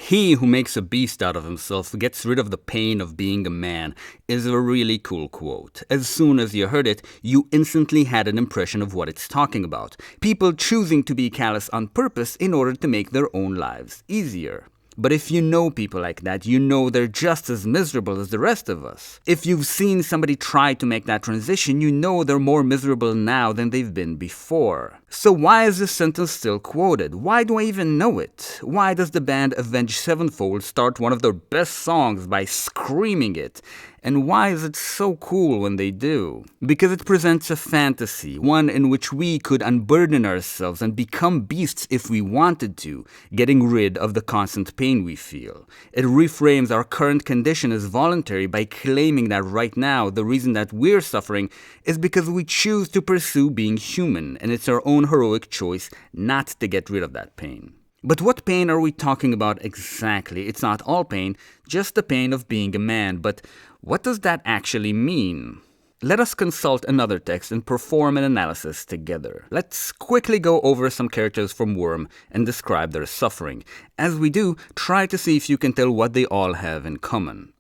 "He who makes a beast out of himself gets rid of the pain of being a man" is a really cool quote. As soon as you heard it, you instantly had an impression of what it's talking about. People choosing to be callous on purpose in order to make their own lives easier. But if you know people like that, you know they're just as miserable as the rest of us. If you've seen somebody try to make that transition, you know they're more miserable now than they've been before. So why is this sentence still quoted? Why do I even know it? Why does the band Avenged Sevenfold start one of their best songs by screaming it? And why is it so cool when they do? Because it presents a fantasy, one in which we could unburden ourselves and become beasts if we wanted to, getting rid of the constant pain we feel. It reframes our current condition as voluntary by claiming that right now the reason that we're suffering is because we choose to pursue being human, and it's our own heroic choice not to get rid of that pain. But what pain are we talking about exactly? It's not all pain, just the pain of being a man. But what does that actually mean? Let us consult another text and perform an analysis together. Let's quickly go over some characters from Worm and describe their suffering. As we do, try to see if you can tell what they all have in common.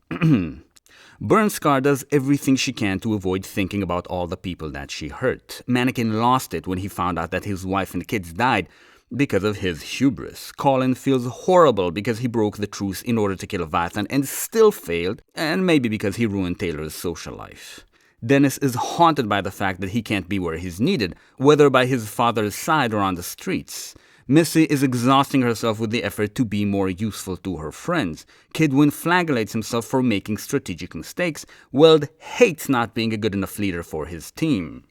Burnscar does everything she can to avoid thinking about all the people that she hurt. Mannequin lost it when he found out that his wife and kids died because of his hubris. Colin feels horrible because he broke the truce in order to kill Leviathan and still failed, and maybe because he ruined Taylor's social life. Dennis is haunted by the fact that he can't be where he's needed, whether by his father's side or on the streets. Missy is exhausting herself with the effort to be more useful to her friends. Kidwin flagellates himself for making strategic mistakes. Weld hates not being a good enough leader for his team.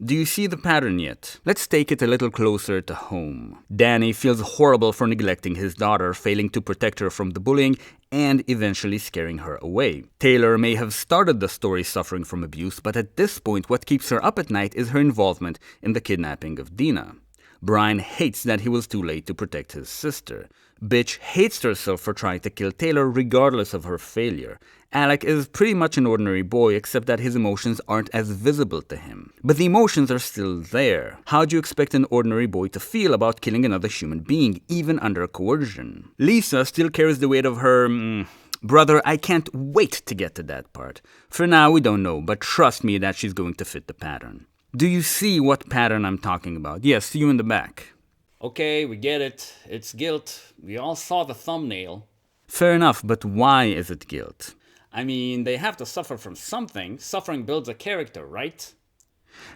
Do you see the pattern yet? Let's take it a little closer to home. Danny feels horrible for neglecting his daughter, failing to protect her from the bullying, and eventually scaring her away. Taylor may have started the story suffering from abuse, but at this point what keeps her up at night is her involvement in the kidnapping of Dina. Brian hates that he was too late to protect his sister. Bitch hates herself for trying to kill Taylor regardless of her failure. Alec is pretty much an ordinary boy, except that his emotions aren't as visible to him. But the emotions are still there. How do you expect an ordinary boy to feel about killing another human being, even under coercion? Lisa still carries the weight of her... Brother, I can't wait to get to that part. For now, we don't know, but trust me that she's going to fit the pattern. Do you see what pattern I'm talking about? Yes, you in the back. Okay, we get it. It's guilt. We all saw the thumbnail. Fair enough, but why is it guilt? I mean, they have to suffer from something. Suffering builds a character, right?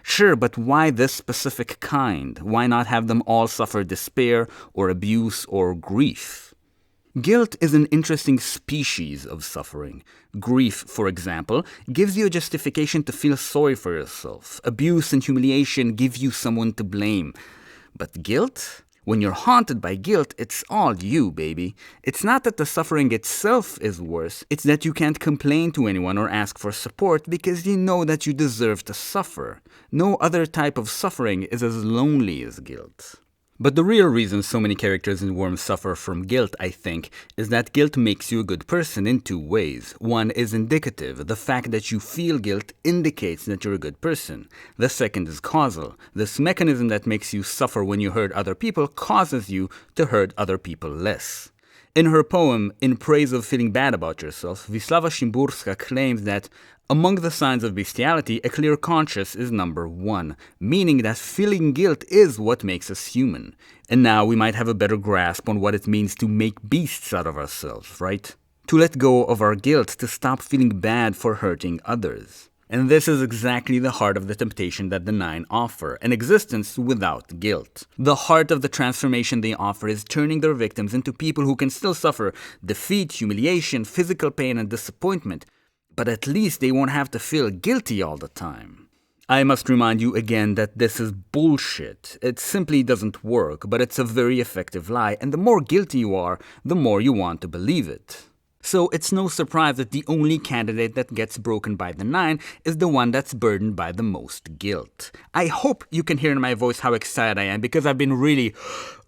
Sure, but why this specific kind? Why not have them all suffer despair or abuse or grief? Guilt is an interesting species of suffering. Grief, for example, gives you a justification to feel sorry for yourself. Abuse and humiliation give you someone to blame. But guilt? When you're haunted by guilt, it's all you, baby. It's not that the suffering itself is worse, it's that you can't complain to anyone or ask for support because you know that you deserve to suffer. No other type of suffering is as lonely as guilt. But the real reason so many characters in Worm suffer from guilt, I think, is that guilt makes you a good person in two ways. One is indicative. The fact that you feel guilt indicates that you're a good person. The second is causal. This mechanism that makes you suffer when you hurt other people causes you to hurt other people less. In her poem, In Praise of Feeling Bad About Yourself, Wisława Szymborska claims that among the signs of bestiality, a clear conscience is number one, meaning that feeling guilt is what makes us human. And now we might have a better grasp on what it means to make beasts out of ourselves, right? To let go of our guilt, to stop feeling bad for hurting others. And this is exactly the heart of the temptation that the Nine offer, an existence without guilt. The heart of the transformation they offer is turning their victims into people who can still suffer defeat, humiliation, physical pain, and disappointment, but at least they won't have to feel guilty all the time. I must remind you again that this is bullshit. It simply doesn't work, but it's a very effective lie, and the more guilty you are, the more you want to believe it. So it's no surprise that the only candidate that gets broken by the Nine is the one that's burdened by the most guilt. I hope you can hear in my voice how excited I am because I've been really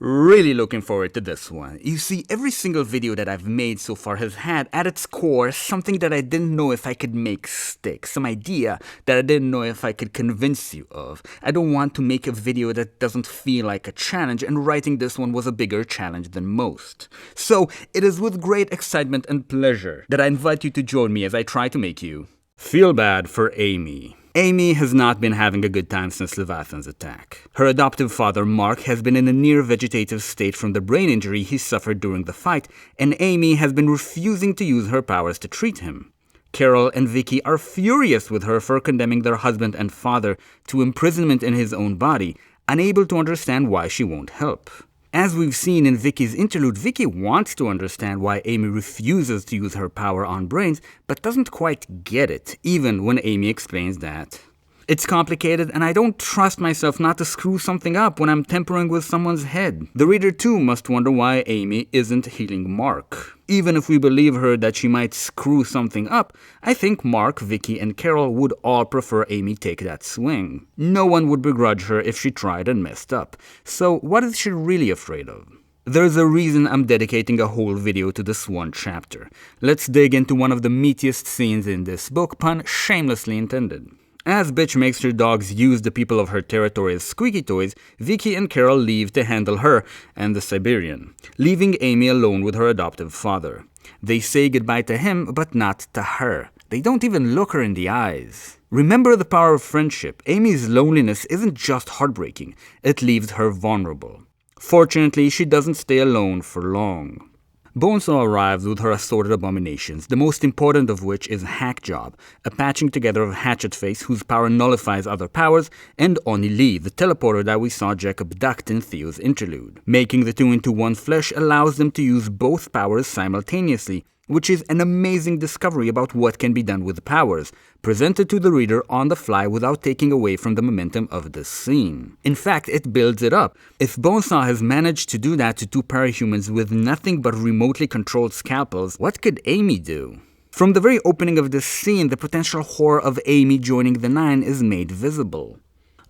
Really looking forward to this one. You see, every single video that I've made so far has had at its core something that I didn't know if I could make stick, some idea that I didn't know if I could convince you of. I don't want to make a video that doesn't feel like a challenge, and writing this one was a bigger challenge than most. So, it is with great excitement and pleasure that I invite you to join me as I try to make you feel bad for Amy. Amy has not been having a good time since Leviathan's attack. Her adoptive father, Mark, has been in a near-vegetative state from the brain injury he suffered during the fight, and Amy has been refusing to use her powers to treat him. Carol and Vicky are furious with her for condemning their husband and father to imprisonment in his own body, unable to understand why she won't help. As we've seen in Vicky's interlude, Vicky wants to understand why Amy refuses to use her power on brains, but doesn't quite get it, even when Amy explains that. It's complicated, and I don't trust myself not to screw something up when I'm tampering with someone's head. The reader too must wonder why Amy isn't healing Mark. Even if we believe her that she might screw something up, I think Mark, Vicky, and Carol would all prefer Amy take that swing. No one would begrudge her if she tried and messed up. So what is she really afraid of? There's a reason I'm dedicating a whole video to this one chapter. Let's dig into one of the meatiest scenes in this book, pun shamelessly intended. As Bitch makes her dogs use the people of her territory as squeaky toys, Vicky and Carol leave to handle her and the Siberian, leaving Amy alone with her adoptive father. They say goodbye to him, but not to her. They don't even look her in the eyes. Remember the power of friendship. Amy's loneliness isn't just heartbreaking, it leaves her vulnerable. Fortunately, she doesn't stay alone for long. Bonesaw arrives with her assorted abominations, the most important of which is Hackjob, a patching together of Hatchetface whose power nullifies other powers, and Oni Lee, the teleporter that we saw Jack abduct in Theo's interlude. Making the two into one flesh allows them to use both powers simultaneously, which is an amazing discovery about what can be done with the powers, presented to the reader on the fly without taking away from the momentum of the scene. In fact, it builds it up. If Bonesaw has managed to do that to two parahumans with nothing but remotely controlled scalpels, what could Amy do? From the very opening of this scene, the potential horror of Amy joining the Nine is made visible.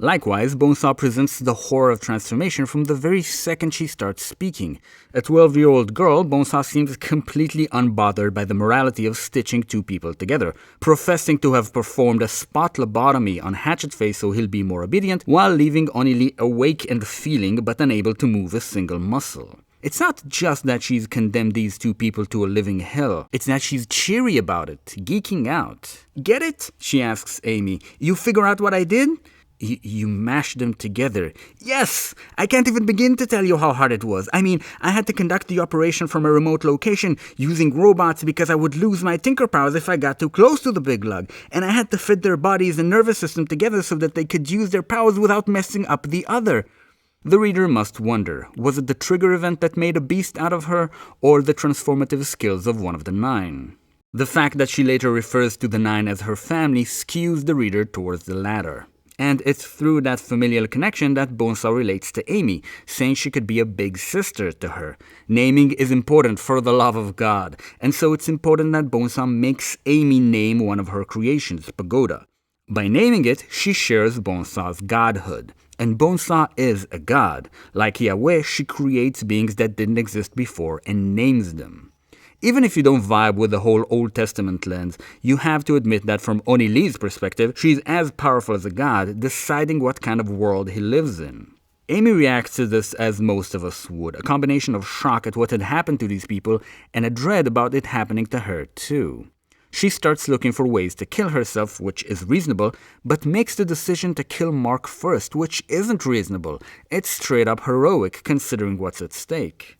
Likewise, Bonesaw presents the horror of transformation from the very second she starts speaking. A 12-year-old girl, Bonesaw seems completely unbothered by the morality of stitching two people together, professing to have performed a spot lobotomy on Hatchetface so he'll be more obedient, while leaving Onili awake and feeling but unable to move a single muscle. It's not just that she's condemned these two people to a living hell, it's that she's cheery about it, geeking out. "Get it?" she asks Amy. "You figure out what I did?" You mashed them together. Yes! I can't even begin to tell you how hard it was. I mean, I had to conduct the operation from a remote location using robots because I would lose my tinker powers if I got too close to the big lug. And I had to fit their bodies and nervous system together so that they could use their powers without messing up the other. The reader must wonder, was it the trigger event that made a beast out of her, or the transformative skills of one of the Nine? The fact that she later refers to the Nine as her family skews the reader towards the latter. And it's through that familial connection that Bonesaw relates to Amy, saying she could be a big sister to her. Naming is important for the love of God, and so it's important that Bonesaw makes Amy name one of her creations, Pagoda. By naming it, she shares Bonesaw's godhood. And Bonesaw is a god. Like Yahweh, she creates beings that didn't exist before and names them. Even if you don't vibe with the whole Old Testament lens, you have to admit that from Oni Lee's perspective, she's as powerful as a god, deciding what kind of world he lives in. Amy reacts to this as most of us would, a combination of shock at what had happened to these people and a dread about it happening to her too. She starts looking for ways to kill herself, which is reasonable, but makes the decision to kill Mark first, which isn't reasonable. It's straight up heroic considering what's at stake.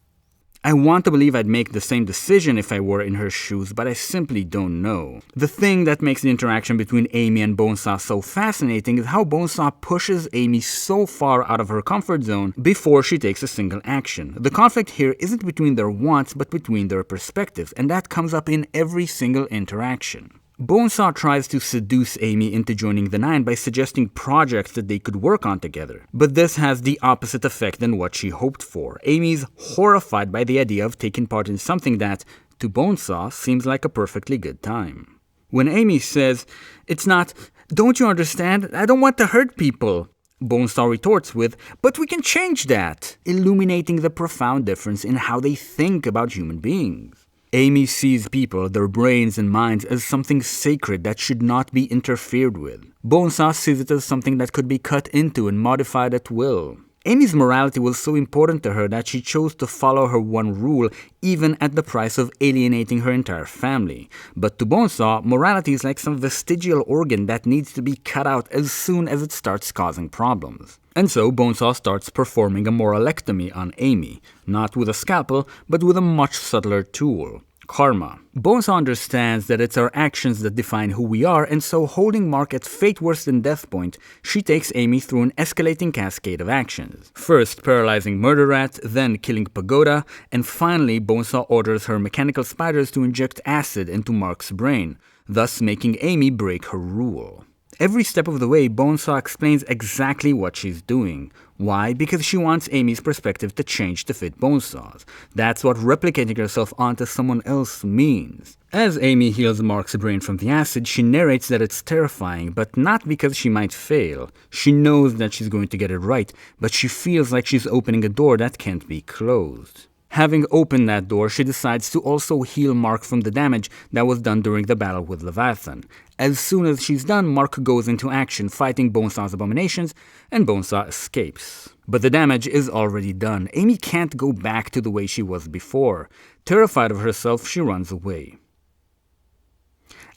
I want to believe I'd make the same decision if I were in her shoes, but I simply don't know. The thing that makes the interaction between Amy and Bonesaw so fascinating is how Bonesaw pushes Amy so far out of her comfort zone before she takes a single action. The conflict here isn't between their wants, but between their perspectives, and that comes up in every single interaction. Bonesaw tries to seduce Amy into joining the Nine by suggesting projects that they could work on together. But this has the opposite effect than what she hoped for. Amy's horrified by the idea of taking part in something that, to Bonesaw, seems like a perfectly good time. When Amy says, "It's not, don't you understand? I don't want to hurt people," Bonesaw retorts with, "But we can change that," illuminating the profound difference in how they think about human beings. Amy sees people, their brains and minds, as something sacred that should not be interfered with. Bonesaw sees it as something that could be cut into and modified at will. Amy's morality was so important to her that she chose to follow her one rule, even at the price of alienating her entire family. But to Bonesaw, morality is like some vestigial organ that needs to be cut out as soon as it starts causing problems. And so Bonesaw starts performing a moralectomy on Amy, not with a scalpel, but with a much subtler tool. Karma. Bonesaw understands that it's our actions that define who we are, and so holding Mark at fate worse than death point, she takes Amy through an escalating cascade of actions. First paralyzing Murder Rat, then killing Pagoda, and finally Bonesaw orders her mechanical spiders to inject acid into Mark's brain, thus making Amy break her rule. Every step of the way, Bonesaw explains exactly what she's doing. Why? Because she wants Amy's perspective to change to fit Bonesaw's. That's what replicating herself onto someone else means. As Amy heals Mark's brain from the acid, she narrates that it's terrifying, but not because she might fail. She knows that she's going to get it right, but she feels like she's opening a door that can't be closed. Having opened that door, she decides to also heal Mark from the damage that was done during the battle with Leviathan. As soon as she's done, Mark goes into action fighting Bonesaw's abominations, and Bonesaw escapes. But the damage is already done. Amy can't go back to the way she was before. Terrified of herself, she runs away.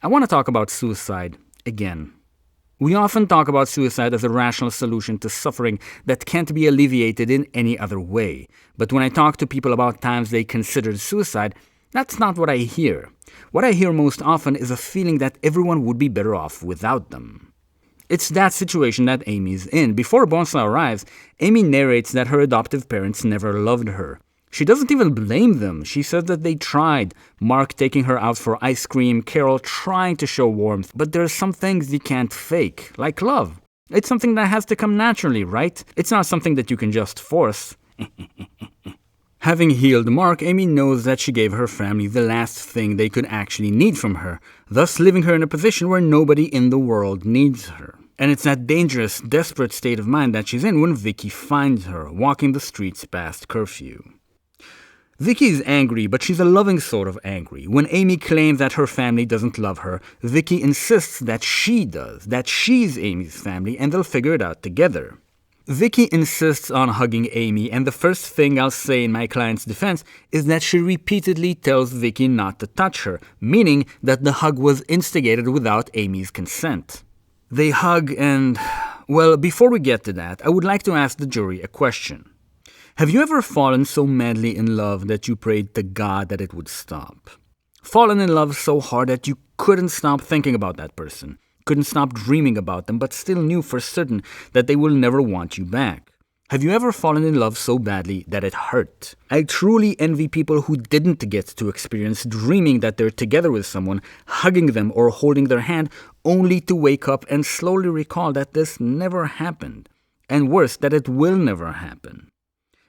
I want to talk about suicide again. We often talk about suicide as a rational solution to suffering that can't be alleviated in any other way. But when I talk to people about times they considered suicide, that's not what I hear. What I hear most often is a feeling that everyone would be better off without them. It's that situation that Amy's in. Before Bonesaw arrives, Amy narrates that her adoptive parents never loved her. She doesn't even blame them. She says that they tried. Mark taking her out for ice cream, Carol trying to show warmth. But there are some things you can't fake, like love. It's something that has to come naturally, right? It's not something that you can just force. Having healed Mark, Amy knows that she gave her family the last thing they could actually need from her, thus leaving her in a position where nobody in the world needs her. And it's that dangerous, desperate state of mind that she's in when Vicky finds her, walking the streets past curfew. Vicky's angry, but she's a loving sort of angry. When Amy claims that her family doesn't love her, Vicky insists that she does, that she's Amy's family, and they'll figure it out together. Vicky insists on hugging Amy, and the first thing I'll say in my client's defense is that she repeatedly tells Vicky not to touch her, meaning that the hug was instigated without Amy's consent. They hug and, well, before we get to that, I would like to ask the jury a question. Have you ever fallen so madly in love that you prayed to God that it would stop? Fallen in love so hard that you couldn't stop thinking about that person, couldn't stop dreaming about them, but still knew for certain that they will never want you back? Have you ever fallen in love so badly that it hurt? I truly envy people who didn't get to experience dreaming that they're together with someone, hugging them or holding their hand, only to wake up and slowly recall that this never happened. And worse, that it will never happen.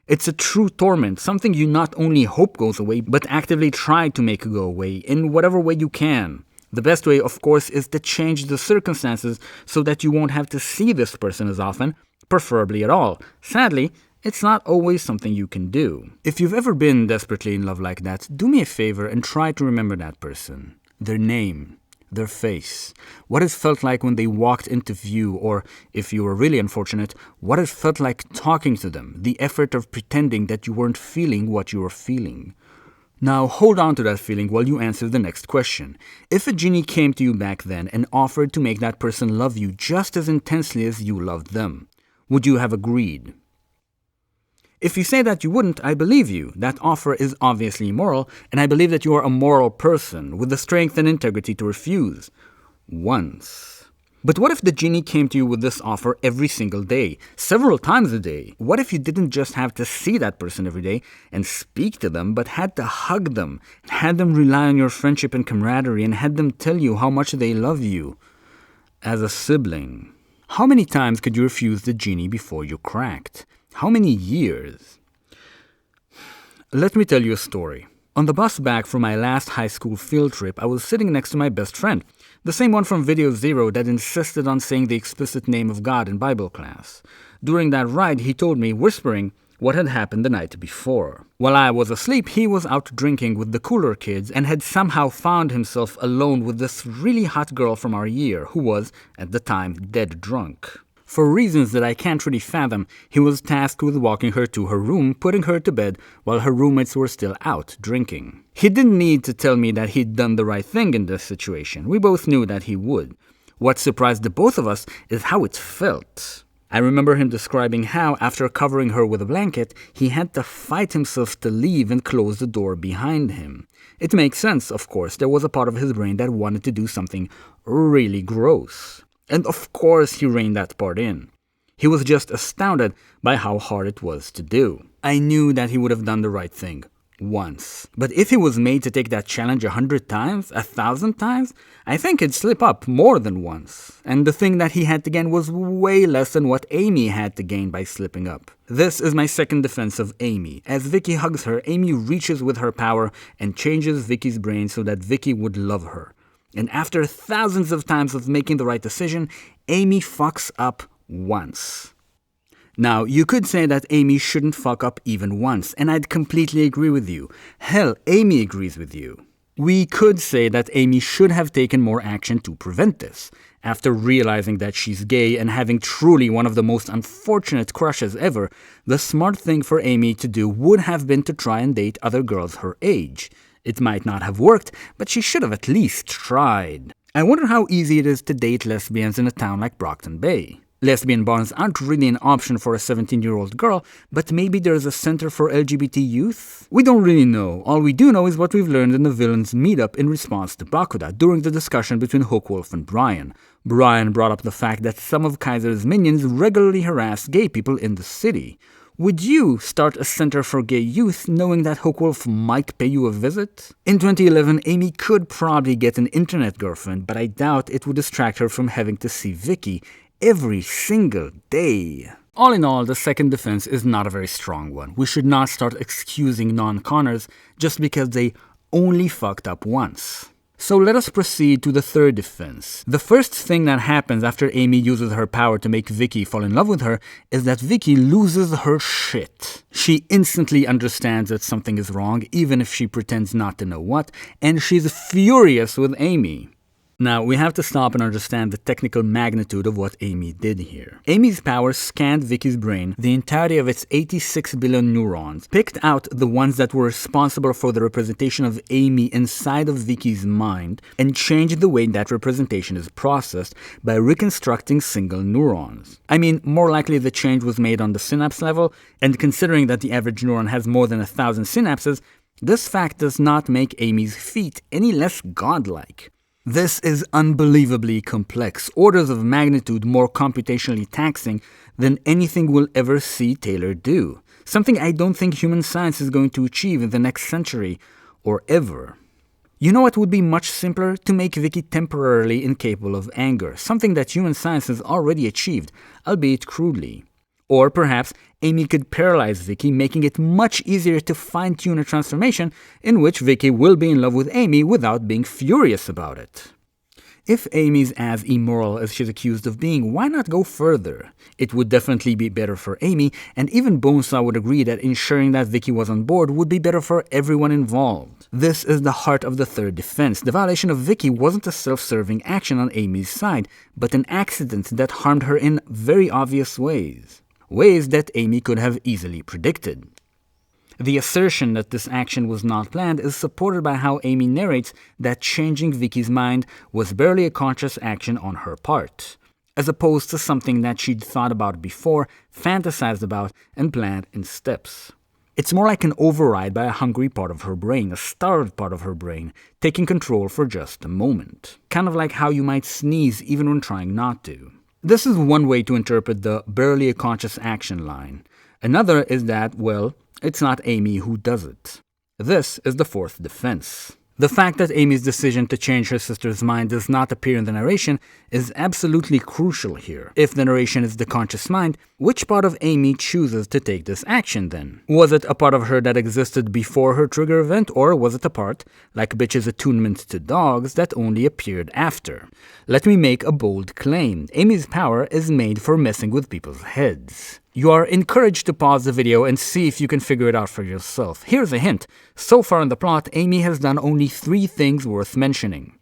It's a true torment, something you not only hope goes away, but actively try to make go away in whatever way you can. The best way, of course, is to change the circumstances so that you won't have to see this person as often, preferably at all. Sadly, it's not always something you can do. If you've ever been desperately in love like that, do me a favor and try to remember that person, their name, their face, what it felt like when they walked into view, or, if you were really unfortunate, what it felt like talking to them, the effort of pretending that you weren't feeling what you were feeling. Now hold on to that feeling while you answer the next question. If a genie came to you back then and offered to make that person love you just as intensely as you loved them, would you have agreed? If you say that you wouldn't, I believe you. That offer is obviously immoral, and I believe that you are a moral person with the strength and integrity to refuse. Once. But what if the genie came to you with this offer every single day, several times a day? What if you didn't just have to see that person every day and speak to them, but had to hug them, had them rely on your friendship and camaraderie, and had them tell you how much they love you as a sibling? How many times could you refuse the genie before you cracked? How many years? Let me tell you a story. On the bus back from my last high school field trip, I was sitting next to my best friend, the same one from Video Zero that insisted on saying the explicit name of God in Bible class. During that ride, he told me, whispering, what had happened the night before. While I was asleep, he was out drinking with the cooler kids and had somehow found himself alone with this really hot girl from our year who was, at the time, dead drunk. For reasons that I can't really fathom, he was tasked with walking her to her room, putting her to bed, while her roommates were still out drinking. He didn't need to tell me that he'd done the right thing in this situation. We both knew that he would. What surprised the both of us is how it felt. I remember him describing how, after covering her with a blanket, he had to fight himself to leave and close the door behind him. It makes sense, of course. There was a part of his brain that wanted to do something really gross. And of course he reined that part in. He was just astounded by how hard it was to do. I knew that he would have done the right thing. Once. But if he was made to take that challenge 100 times, 1,000 times, I think he'd slip up more than once. And the thing that he had to gain was way less than what Amy had to gain by slipping up. This is my second defense of Amy. As Vicky hugs her, Amy reaches with her power and changes Vicky's brain so that Vicky would love her. And after thousands of times of making the right decision, Amy fucks up once. Now, you could say that Amy shouldn't fuck up even once, and I'd completely agree with you. Hell, Amy agrees with you. We could say that Amy should have taken more action to prevent this. After realizing that she's gay and having truly one of the most unfortunate crushes ever, the smart thing for Amy to do would have been to try and date other girls her age. It might not have worked, but she should have at least tried. I wonder how easy it is to date lesbians in a town like Brockton Bay. Lesbian bars aren't really an option for a 17-year-old girl, but maybe there's a center for LGBT youth? We don't really know. All we do know is what we've learned in the villains' meetup in response to Bakuda during the discussion between Hookwolf and Brian. Brian brought up the fact that some of Kaiser's minions regularly harass gay people in the city. Would you start a center for gay youth knowing that Hookwolf might pay you a visit? In 2011, Amy could probably get an internet girlfriend, but I doubt it would distract her from having to see Vicky every single day. All in all, the second defense is not a very strong one. We should not start excusing non-conners just because they only fucked up once. So let us proceed to the third defense. The first thing that happens after Amy uses her power to make Vicky fall in love with her is that Vicky loses her shit. She instantly understands that something is wrong, even if she pretends not to know what, and she's furious with Amy. Now, we have to stop and understand the technical magnitude of what Amy did here. Amy's power scanned Vicky's brain, the entirety of its 86 billion neurons, picked out the ones that were responsible for the representation of Amy inside of Vicky's mind, and changed the way that representation is processed by reconstructing single neurons. I mean, more likely the change was made on the synapse level, and considering that the average neuron has more than 1,000 synapses, this fact does not make Amy's feat any less godlike. This is unbelievably complex, orders of magnitude more computationally taxing than anything we'll ever see Taylor do. Something I don't think human science is going to achieve in the next century, or ever. You know what would be much simpler? To make Vicky temporarily incapable of anger, something that human science has already achieved, albeit crudely. Or perhaps Amy could paralyze Vicky, making it much easier to fine-tune a transformation in which Vicky will be in love with Amy without being furious about it. If Amy's as immoral as she's accused of being, why not go further? It would definitely be better for Amy, and even Bonesaw would agree that ensuring that Vicky was on board would be better for everyone involved. This is the heart of the third defense. The violation of Vicky wasn't a self-serving action on Amy's side, but an accident that harmed her in very obvious ways. Ways that Amy could have easily predicted. The assertion that this action was not planned is supported by how Amy narrates that changing Vicky's mind was barely a conscious action on her part, as opposed to something that she'd thought about before, fantasized about, and planned in steps. It's more like an override by a hungry part of her brain, a starved part of her brain, taking control for just a moment. Kind of like how you might sneeze even when trying not to. This is one way to interpret the barely a conscious action line. Another is that, well, it's not Amy who does it. This is the fourth defense. The fact that Amy's decision to change her sister's mind does not appear in the narration is absolutely crucial here. If the narration is the conscious mind, which part of Amy chooses to take this action then? Was it a part of her that existed before her trigger event, or was it a part, like Bitch's attunement to dogs, that only appeared after? Let me make a bold claim. Amy's power is made for messing with people's heads. You are encouraged to pause the video and see if you can figure it out for yourself. Here's a hint. So far in the plot, Amy has done only 3 things worth mentioning.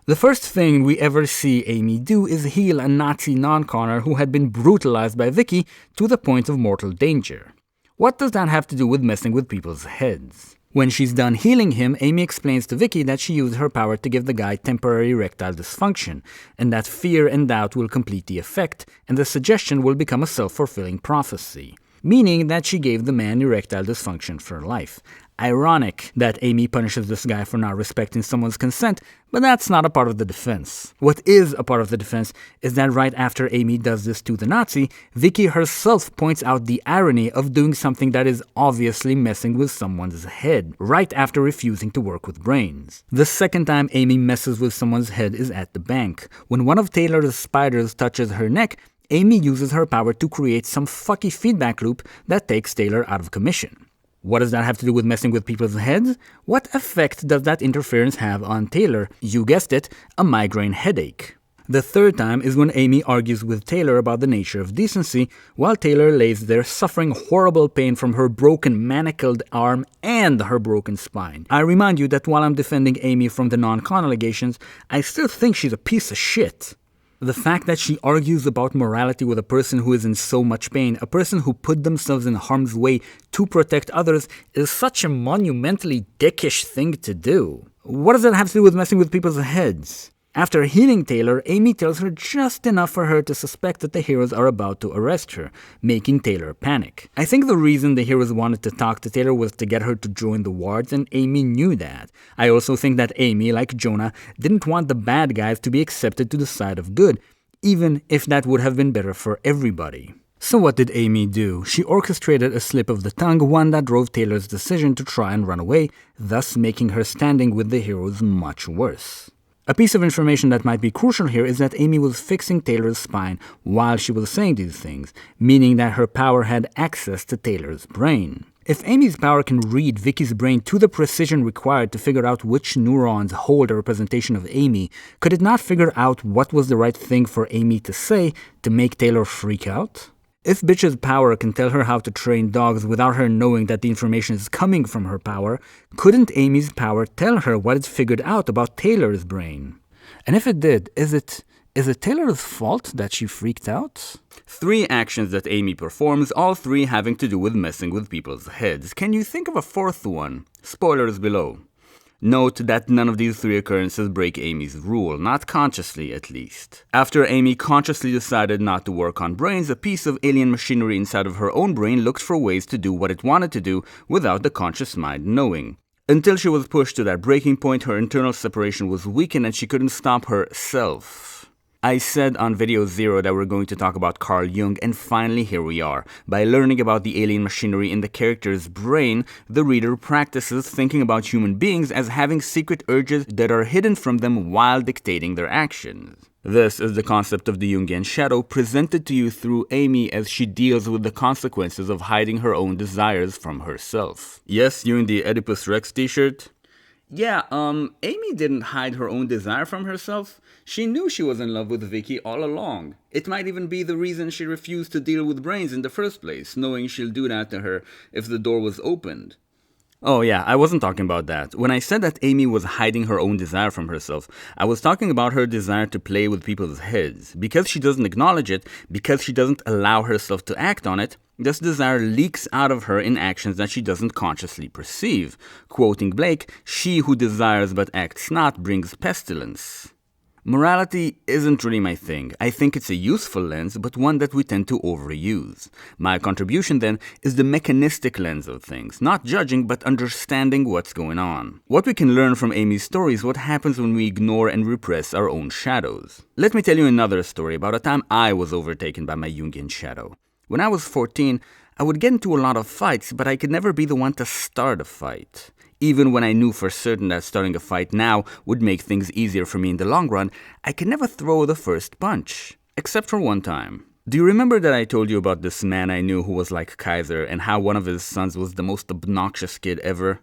The first thing we ever see Amy do is heal a Nazi non-conner who had been brutalized by Vicky to the point of mortal danger. What does that have to do with messing with people's heads? When she's done healing him, Amy explains to Vicky that she used her power to give the guy temporary erectile dysfunction, and that fear and doubt will complete the effect, and the suggestion will become a self-fulfilling prophecy. Meaning that she gave the man erectile dysfunction for life. Ironic that Amy punishes this guy for not respecting someone's consent, but that's not a part of the defense. What is a part of the defense is that right after Amy does this to the Nazi, Vicky herself points out the irony of doing something that is obviously messing with someone's head, right after refusing to work with brains. The second time Amy messes with someone's head is at the bank. When one of Taylor's spiders touches her neck, Amy uses her power to create some fucky feedback loop that takes Taylor out of commission. What does that have to do with messing with people's heads? What effect does that interference have on Taylor? You guessed it, a migraine headache. The third time is when Amy argues with Taylor about the nature of decency, while Taylor lays there suffering horrible pain from her broken manacled arm and her broken spine. I remind you that while I'm defending Amy from the non-con allegations, I still think she's a piece of shit. The fact that she argues about morality with a person who is in so much pain, a person who put themselves in harm's way to protect others, is such a monumentally dickish thing to do. What does that have to do with messing with people's heads? After healing Taylor, Amy tells her just enough for her to suspect that the heroes are about to arrest her, making Taylor panic. I think the reason the heroes wanted to talk to Taylor was to get her to join the wards, and Amy knew that. I also think that Amy, like Jonah, didn't want the bad guys to be accepted to the side of good, even if that would have been better for everybody. So what did Amy do? She orchestrated a slip of the tongue, one that drove Taylor's decision to try and run away, thus making her standing with the heroes much worse. A piece of information that might be crucial here is that Amy was fixing Taylor's spine while she was saying these things, meaning that her power had access to Taylor's brain. If Amy's power can read Vicky's brain to the precision required to figure out which neurons hold a representation of Amy, could it not figure out what was the right thing for Amy to say to make Taylor freak out? If Bitch's power can tell her how to train dogs without her knowing that the information is coming from her power, couldn't Amy's power tell her what it figured out about Taylor's brain? And if it did, is it Taylor's fault that she freaked out? 3 actions that Amy performs, all 3 having to do with messing with people's heads. Can you think of a 4th one? Spoilers below. Note that none of these 3 occurrences break Amy's rule, not consciously at least. After Amy consciously decided not to work on brains, a piece of alien machinery inside of her own brain looked for ways to do what it wanted to do without the conscious mind knowing. Until she was pushed to that breaking point, her internal separation was weakened and she couldn't stop herself. I said on video 0 that we're going to talk about Carl Jung, and finally here we are. By learning about the alien machinery in the character's brain, the reader practices thinking about human beings as having secret urges that are hidden from them while dictating their actions. This is the concept of the Jungian shadow presented to you through Amy as she deals with the consequences of hiding her own desires from herself. Yes, you in the Oedipus Rex t-shirt? Yeah, Amy didn't hide her own desire from herself. She knew she was in love with Vicky all along. It might even be the reason she refused to deal with brains in the first place, knowing she'll do that to her if the door was opened. Oh yeah, I wasn't talking about that. When I said that Amy was hiding her own desire from herself, I was talking about her desire to play with people's heads. Because she doesn't acknowledge it, because she doesn't allow herself to act on it, this desire leaks out of her in actions that she doesn't consciously perceive. Quoting Blake, "She who desires but acts not brings pestilence." Morality isn't really my thing. I think it's a useful lens, but one that we tend to overuse. My contribution then is the mechanistic lens of things, not judging but understanding what's going on. What we can learn from Amy's story is what happens when we ignore and repress our own shadows. Let me tell you another story about a time I was overtaken by my Jungian shadow. When I was 14, I would get into a lot of fights, but I could never be the one to start a fight. Even when I knew for certain that starting a fight now would make things easier for me in the long run, I could never throw the first punch. Except for one time. Do you remember that I told you about this man I knew who was like Kaiser and how one of his sons was the most obnoxious kid ever?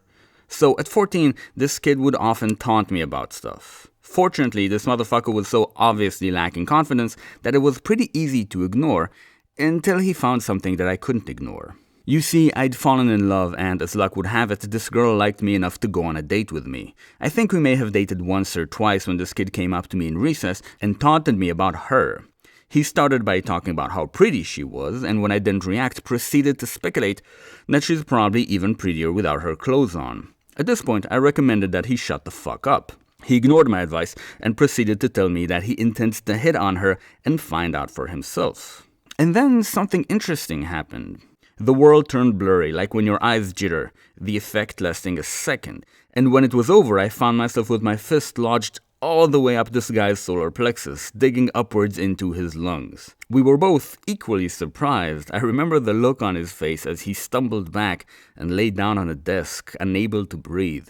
So at 14, this kid would often taunt me about stuff. Fortunately, this motherfucker was so obviously lacking confidence that it was pretty easy to ignore until he found something that I couldn't ignore. You see, I'd fallen in love and, as luck would have it, this girl liked me enough to go on a date with me. I think we may have dated once or twice when this kid came up to me in recess and taunted me about her. He started by talking about how pretty she was, and when I didn't react, proceeded to speculate that she's probably even prettier without her clothes on. At this point, I recommended that he shut the fuck up. He ignored my advice and proceeded to tell me that he intends to hit on her and find out for himself. And then something interesting happened. The world turned blurry, like when your eyes jitter, the effect lasting a second, and when it was over, I found myself with my fist lodged all the way up this guy's solar plexus, digging upwards into his lungs. We were both equally surprised. I remember the look on his face as he stumbled back and lay down on a desk, unable to breathe.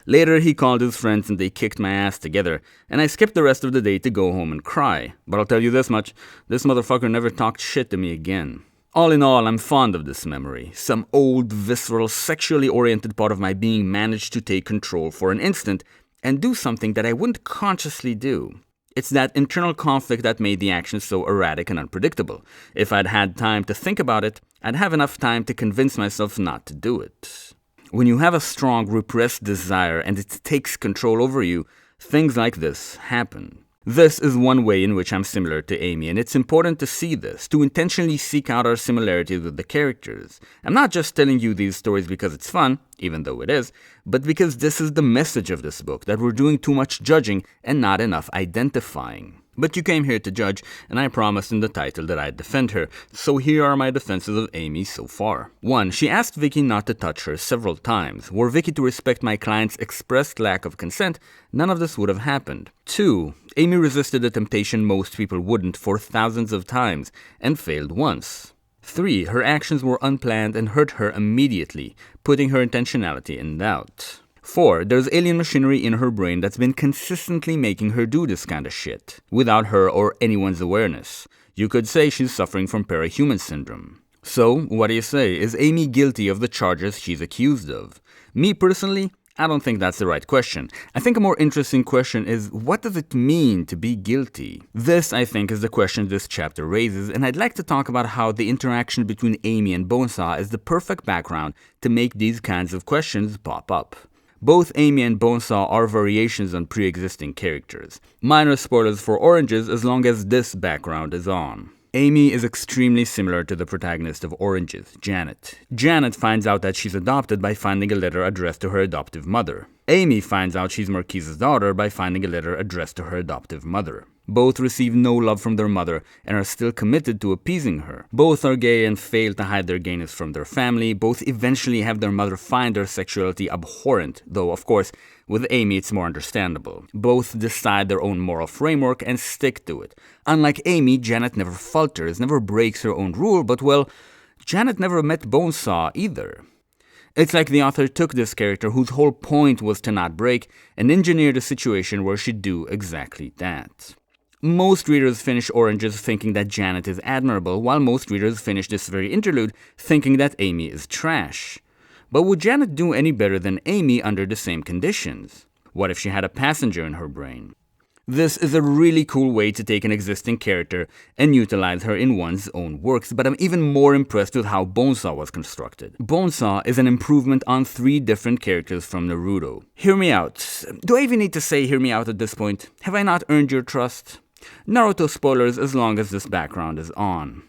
Later, he called his friends and they kicked my ass together, and I skipped the rest of the day to go home and cry. But I'll tell you this much, this motherfucker never talked shit to me again. All in all, I'm fond of this memory. Some old, visceral, sexually oriented part of my being managed to take control for an instant and do something that I wouldn't consciously do. It's that internal conflict that made the action so erratic and unpredictable. If I'd had time to think about it, I'd have enough time to convince myself not to do it. When you have a strong, repressed desire and it takes control over you, things like this happen. This is one way in which I'm similar to Amy, and it's important to see this, to intentionally seek out our similarities with the characters. I'm not just telling you these stories because it's fun, even though it is, but because this is the message of this book, that we're doing too much judging and not enough identifying. But you came here to judge, and I promised in the title that I'd defend her, so here are my defenses of Amy so far. 1. She asked Vicky not to touch her several times. Were Vicky to respect my client's expressed lack of consent, none of this would have happened. 2. Amy resisted a temptation most people wouldn't for thousands of times, and failed once. 3. Her actions were unplanned and hurt her immediately, putting her intentionality in doubt. 4. There's alien machinery in her brain that's been consistently making her do this kind of shit, without her or anyone's awareness. You could say she's suffering from parahuman syndrome. So, what do you say? Is Amy guilty of the charges she's accused of? Me personally, I don't think that's the right question. I think a more interesting question is, what does it mean to be guilty? This, I think, is the question this chapter raises, and I'd like to talk about how the interaction between Amy and Bonesaw is the perfect background to make these kinds of questions pop up. Both Amy and Bonesaw are variations on pre-existing characters. Minor spoilers for Oranges as long as this background is on. Amy is extremely similar to the protagonist of Oranges, Janet. Janet finds out that she's adopted by finding a letter addressed to her adoptive mother. Amy finds out she's Marquise's daughter by finding a letter addressed to her adoptive mother. Both receive no love from their mother and are still committed to appeasing her. Both are gay and fail to hide their gayness from their family. Both eventually have their mother find their sexuality abhorrent, though, of course, with Amy it's more understandable. Both decide their own moral framework and stick to it. Unlike Amy, Janet never falters, never breaks her own rule, but, well, Janet never met Bonesaw either. It's like the author took this character whose whole point was to not break and engineered a situation where she'd do exactly that. Most readers finish Oranges thinking that Janet is admirable, while most readers finish this very interlude thinking that Amy is trash. But would Janet do any better than Amy under the same conditions? What if she had a passenger in her brain? This is a really cool way to take an existing character and utilize her in one's own works, but I'm even more impressed with how Bonesaw was constructed. Bonesaw is an improvement on 3 different characters from Naruto. Hear me out. Do I even need to say hear me out at this point? Have I not earned your trust? Naruto spoilers as long as this background is on.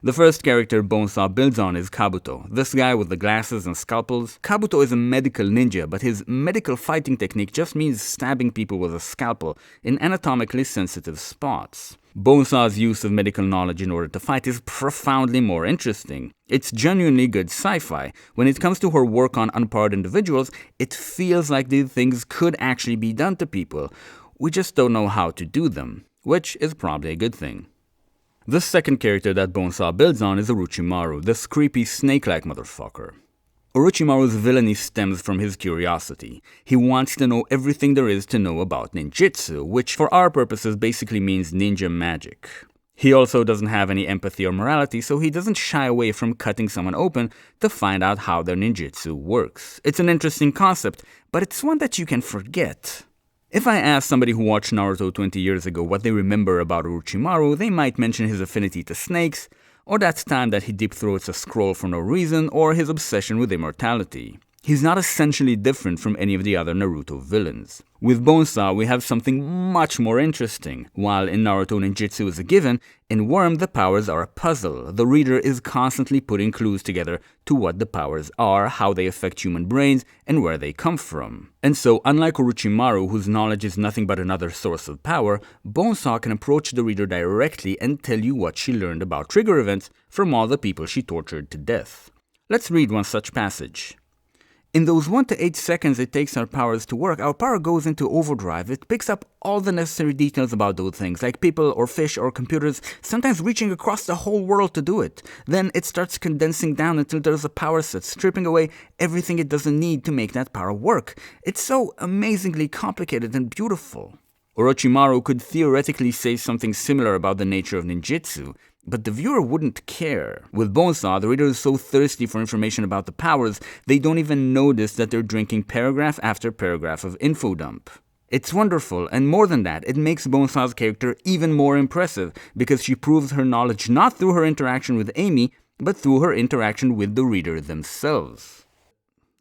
The first character Bonesaw builds on is Kabuto, this guy with the glasses and scalpels. Kabuto is a medical ninja, but his medical fighting technique just means stabbing people with a scalpel in anatomically sensitive spots. Bonesaw's use of medical knowledge in order to fight is profoundly more interesting. It's genuinely good sci-fi. When it comes to her work on unpowered individuals, it feels like these things could actually be done to people. We just don't know how to do them, which is probably a good thing. The second character that Bonesaw builds on is Orochimaru, this creepy snake-like motherfucker. Orochimaru's villainy stems from his curiosity. He wants to know everything there is to know about ninjutsu, which for our purposes basically means ninja magic. He also doesn't have any empathy or morality, so he doesn't shy away from cutting someone open to find out how their ninjutsu works. It's an interesting concept, but it's one that you can forget. If I ask somebody who watched Naruto 20 years ago what they remember about Orochimaru, they might mention his affinity to snakes, or that time that he deep throats a scroll for no reason, or his obsession with immortality. He's not essentially different from any of the other Naruto villains. With Bonesaw, we have something much more interesting. While in Naruto ninjutsu is a given, in Worm the powers are a puzzle. The reader is constantly putting clues together to what the powers are, how they affect human brains, and where they come from. And so, unlike Orochimaru, whose knowledge is nothing but another source of power, Bonesaw can approach the reader directly and tell you what she learned about trigger events from all the people she tortured to death. Let's read one such passage. In those 1 to 8 seconds it takes our powers to work, our power goes into overdrive. It picks up all the necessary details about those things, like people or fish or computers, sometimes reaching across the whole world to do it. Then it starts condensing down until there's a power set, stripping away everything it doesn't need to make that power work. It's so amazingly complicated and beautiful. Orochimaru could theoretically say something similar about the nature of ninjutsu, but the viewer wouldn't care. With Bonesaw, the reader is so thirsty for information about the powers, they don't even notice that they're drinking paragraph after paragraph of info dump. It's wonderful, and more than that, it makes Bonesaw's character even more impressive, because she proves her knowledge not through her interaction with Amy, but through her interaction with the reader themselves.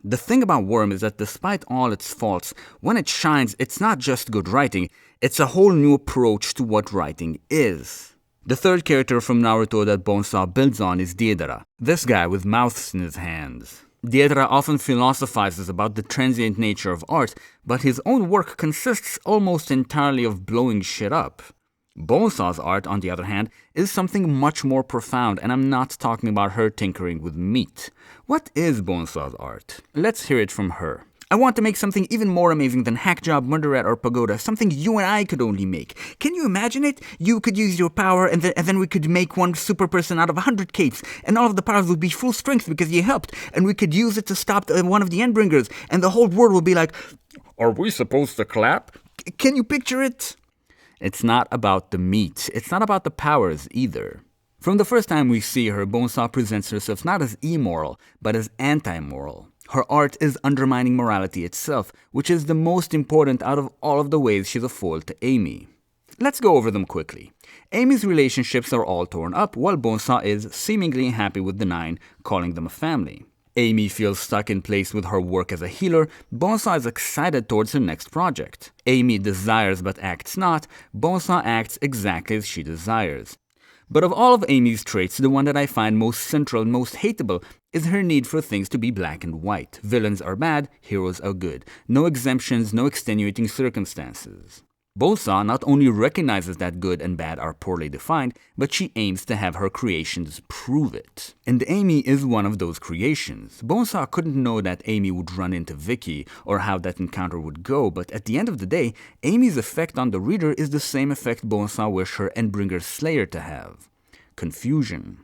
The thing about Worm is that despite all its faults, when it shines, it's not just good writing, it's a whole new approach to what writing is. The third character from Naruto that Bonesaw builds on is Deidara, this guy with mouths in his hands. Deidara often philosophizes about the transient nature of art, but his own work consists almost entirely of blowing shit up. Bonesaw's art, on the other hand, is something much more profound, and I'm not talking about her tinkering with meat. What is Bonesaw's art? Let's hear it from her. I want to make something even more amazing than Hackjob, Murder Rat, or Pagoda, something you and I could only make. Can you imagine it? You could use your power, and then we could make one super person out of 100 capes, and all of the powers would be full strength because you helped, and we could use it to stop one of the Endbringers, and the whole world would be like, are we supposed to clap? Can you picture it? It's not about the meat. It's not about the powers either. From the first time we see her, Bonesaw presents herself not as immoral, but as anti-moral. Her art is undermining morality itself, which is the most important out of all of the ways she's a foil to Amy. Let's go over them quickly. Amy's relationships are all torn up, while Bonesaw is seemingly happy with the 9, calling them a family. Amy feels stuck in place with her work as a healer. Bonesaw is excited towards her next project. Amy desires but acts not. Bonesaw acts exactly as she desires. But of all of Amy's traits, the one that I find most central and most hateable is her need for things to be black and white. Villains are bad, heroes are good. No exemptions, no extenuating circumstances. Bonesaw not only recognizes that good and bad are poorly defined, but she aims to have her creations prove it. And Amy is one of those creations. Bonesaw couldn't know that Amy would run into Vicky, or how that encounter would go, but at the end of the day, Amy's effect on the reader is the same effect Bonesaw wished her Endbringer Slayer to have. Confusion.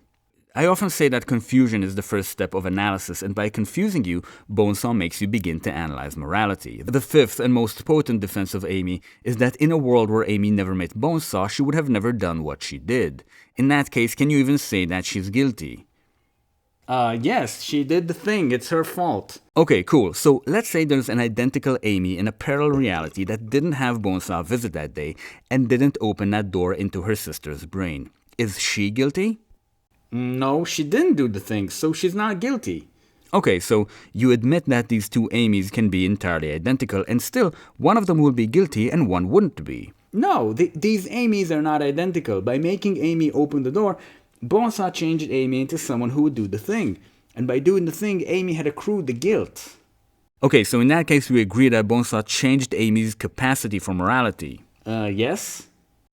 I often say that confusion is the first step of analysis, and by confusing you, Bonesaw makes you begin to analyze morality. The fifth and most potent defense of Amy is that in a world where Amy never met Bonesaw, she would have never done what she did. In that case, can you even say that she's guilty? Yes, she did the thing. It's her fault. Okay, cool. So let's say there's an identical Amy in a parallel reality that didn't have Bonesaw visit that day and didn't open that door into her sister's brain. Is she guilty? No, she didn't do the thing, so she's not guilty. Okay, so you admit that these two Amys can be entirely identical, and still, one of them will be guilty and one wouldn't be. No, these Amys are not identical. By making Amy open the door, Bonesaw changed Amy into someone who would do the thing. And by doing the thing, Amy had accrued the guilt. Okay, so in that case, we agree that Bonesaw changed Amy's capacity for morality. Yes?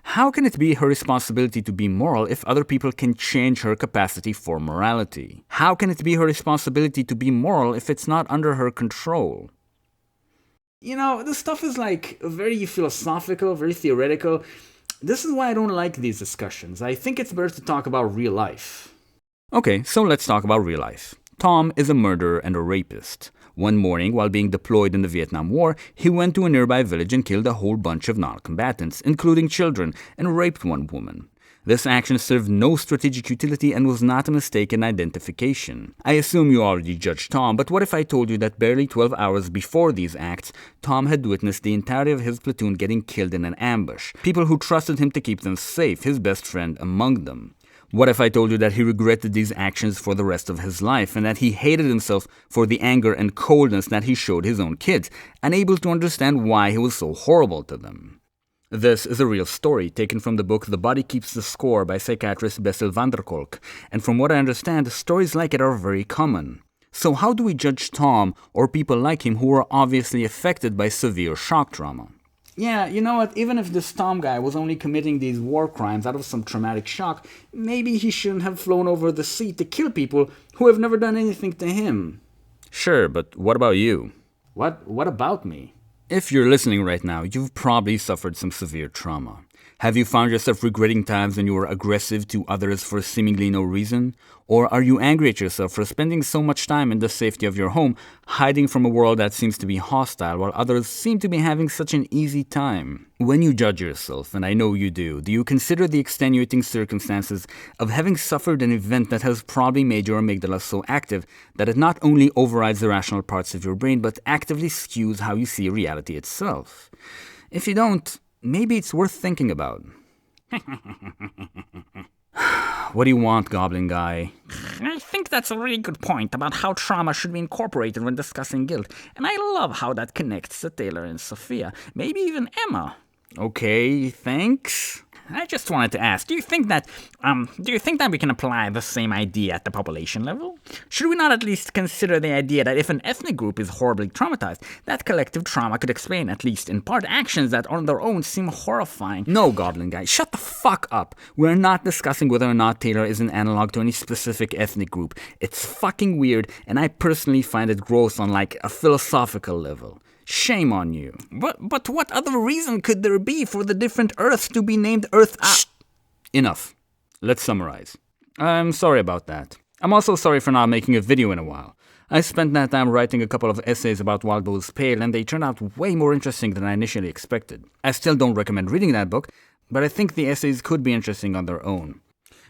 How can it be her responsibility to be moral if other people can change her capacity for morality? How can it be her responsibility to be moral if it's not under her control? You know, this stuff is like very philosophical, very theoretical. This is why I don't like these discussions. I think it's better to talk about real life. Okay, so let's talk about real life. Tom is a murderer and a rapist. One morning, while being deployed in the Vietnam War, he went to a nearby village and killed a whole bunch of non-combatants, including children, and raped one woman. This action served no strategic utility and was not a mistaken identification. I assume you already judged Tom, but what if I told you that barely 12 hours before these acts, Tom had witnessed the entirety of his platoon getting killed in an ambush, people who trusted him to keep them safe, his best friend among them? What if I told you that he regretted these actions for the rest of his life, and that he hated himself for the anger and coldness that he showed his own kids, unable to understand why he was so horrible to them? This is a real story taken from the book The Body Keeps the Score by psychiatrist Bessel van der Kolk, and from what I understand, stories like it are very common. So how do we judge Tom or people like him who are obviously affected by severe shock trauma? Yeah, you know what, even if this Tom guy was only committing these war crimes out of some traumatic shock, maybe he shouldn't have flown over the sea to kill people who have never done anything to him. Sure, but what about you? What about me? If you're listening right now, you've probably suffered some severe trauma. Have you found yourself regretting times when you were aggressive to others for seemingly no reason? Or are you angry at yourself for spending so much time in the safety of your home, hiding from a world that seems to be hostile while others seem to be having such an easy time? When you judge yourself, and I know you do you consider the extenuating circumstances of having suffered an event that has probably made your amygdala so active that it not only overrides the rational parts of your brain, but actively skews how you see reality itself? If you don't, maybe it's worth thinking about. What do you want, Goblin Guy? I think that's a really good point about how trauma should be incorporated when discussing guilt, and I love how that connects to Taylor and Sophia, maybe even Emma. Okay, thanks. I just wanted to ask, do you think that we can apply the same idea at the population level? Should we not at least consider the idea that if an ethnic group is horribly traumatized, that collective trauma could explain, at least in part, actions that on their own seem horrifying? No, Goblin Guy, shut the fuck up. We're not discussing whether or not Taylor is an analog to any specific ethnic group. It's fucking weird, and I personally find it gross on like a philosophical level. Shame on you. But what other reason could there be for the different Earths to be named Earth A? Shh. Enough. Let's summarize. I'm sorry about that. I'm also sorry for not making a video in a while. I spent that time writing a couple of essays about Waldo's Pale, and they turned out way more interesting than I initially expected. I still don't recommend reading that book, but I think the essays could be interesting on their own.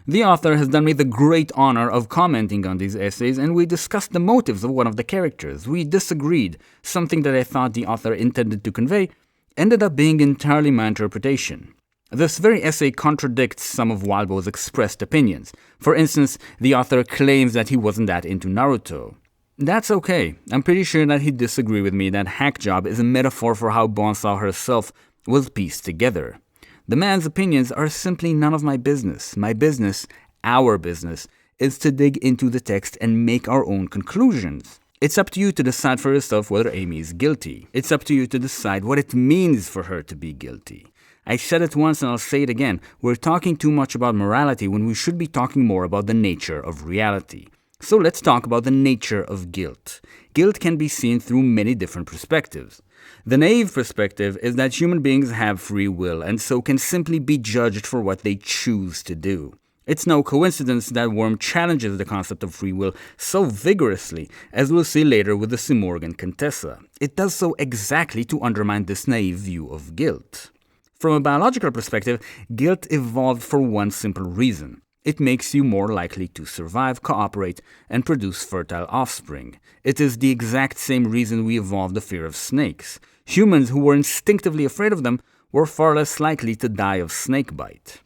The author has done me the great honor of commenting on these essays, and we discussed the motives of one of the characters. We disagreed. Something that I thought the author intended to convey ended up being entirely my interpretation. This very essay contradicts some of Waldo's expressed opinions. For instance, the author claims that he wasn't that into Naruto. That's okay. I'm pretty sure that he'd disagree with me that hack job is a metaphor for how Bonesaw herself was pieced together. The man's opinions are simply none of my business. My business, our business, is to dig into the text and make our own conclusions. It's up to you to decide for yourself whether Amy is guilty. It's up to you to decide what it means for her to be guilty. I said it once and I'll say it again. We're talking too much about morality when we should be talking more about the nature of reality. So let's talk about the nature of guilt. Guilt can be seen through many different perspectives. The naive perspective is that human beings have free will and so can simply be judged for what they choose to do. It's no coincidence that Worm challenges the concept of free will so vigorously, as we'll see later with the Simorgan Contessa. It does so exactly to undermine this naive view of guilt. From a biological perspective, guilt evolved for one simple reason. It makes you more likely to survive, cooperate, and produce fertile offspring. It is the exact same reason we evolved the fear of snakes. Humans who were instinctively afraid of them were far less likely to die of snakebite.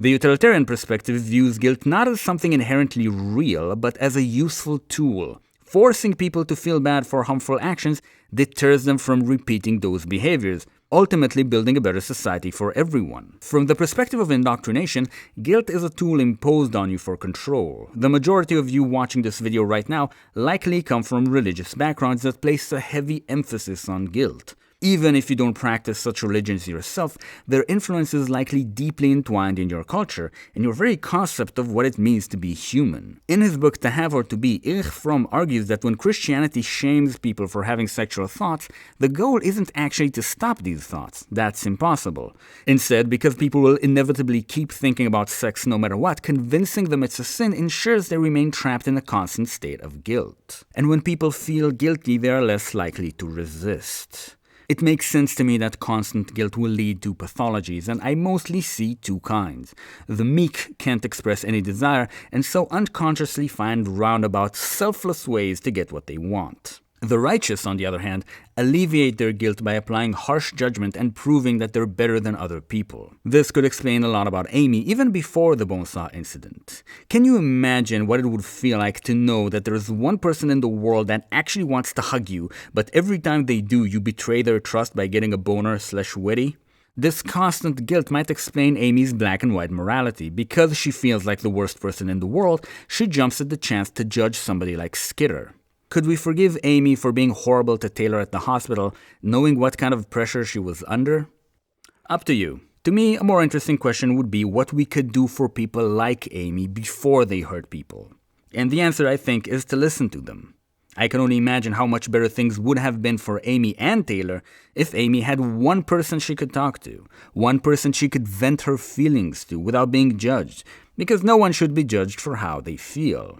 The utilitarian perspective views guilt not as something inherently real, but as a useful tool. Forcing people to feel bad for harmful actions deters them from repeating those behaviors, ultimately building a better society for everyone. From the perspective of indoctrination, guilt is a tool imposed on you for control. The majority of you watching this video right now likely come from religious backgrounds that place a heavy emphasis on guilt. Even if you don't practice such religions yourself, their influence is likely deeply entwined in your culture and your very concept of what it means to be human. In his book To Have or To Be, Erich Fromm argues that when Christianity shames people for having sexual thoughts, the goal isn't actually to stop these thoughts. That's impossible. Instead, because people will inevitably keep thinking about sex no matter what, convincing them it's a sin ensures they remain trapped in a constant state of guilt. And when people feel guilty, they are less likely to resist. It makes sense to me that constant guilt will lead to pathologies, and I mostly see two kinds. The meek can't express any desire, and so unconsciously find roundabout, selfless ways to get what they want. The righteous, on the other hand, alleviate their guilt by applying harsh judgment and proving that they're better than other people. This could explain a lot about Amy, even before the Bonesaw incident. Can you imagine what it would feel like to know that there's one person in the world that actually wants to hug you, but every time they do, you betray their trust by getting a boner/wetty? This constant guilt might explain Amy's black and white morality. Because she feels like the worst person in the world, she jumps at the chance to judge somebody like Skitter. Could we forgive Amy for being horrible to Taylor at the hospital, knowing what kind of pressure she was under? Up to you. To me, a more interesting question would be what we could do for people like Amy before they hurt people. And the answer, I think, is to listen to them. I can only imagine how much better things would have been for Amy and Taylor if Amy had one person she could talk to, one person she could vent her feelings to without being judged, because no one should be judged for how they feel.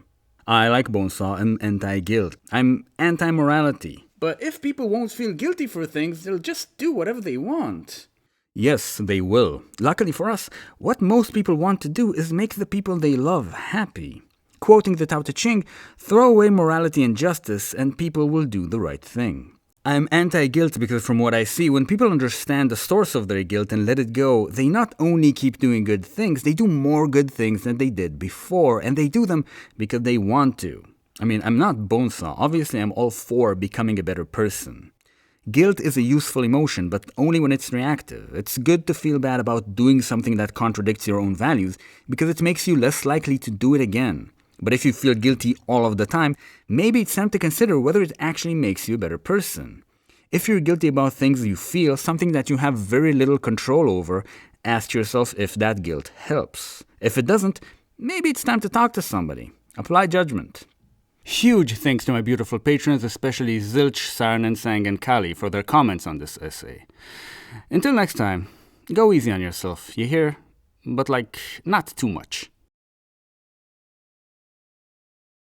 I, like Bonesaw, am anti-guilt. I'm anti-morality. But if people won't feel guilty for things, they'll just do whatever they want. Yes, they will. Luckily for us, what most people want to do is make the people they love happy. Quoting the Tao Te Ching, throw away morality and justice and people will do the right thing. I'm anti-guilt because from what I see, when people understand the source of their guilt and let it go, they not only keep doing good things, they do more good things than they did before, and they do them because they want to. I mean, I'm not Bonesaw. Obviously, I'm all for becoming a better person. Guilt is a useful emotion, but only when it's reactive. It's good to feel bad about doing something that contradicts your own values because it makes you less likely to do it again. But if you feel guilty all of the time, maybe it's time to consider whether it actually makes you a better person. If you're guilty about things you feel, something that you have very little control over, ask yourself if that guilt helps. If it doesn't, maybe it's time to talk to somebody. Apply judgment. Huge thanks to my beautiful patrons, especially Zilch, Saranen, Sang, and Kali for their comments on this essay. Until next time, go easy on yourself, you hear? But not too much.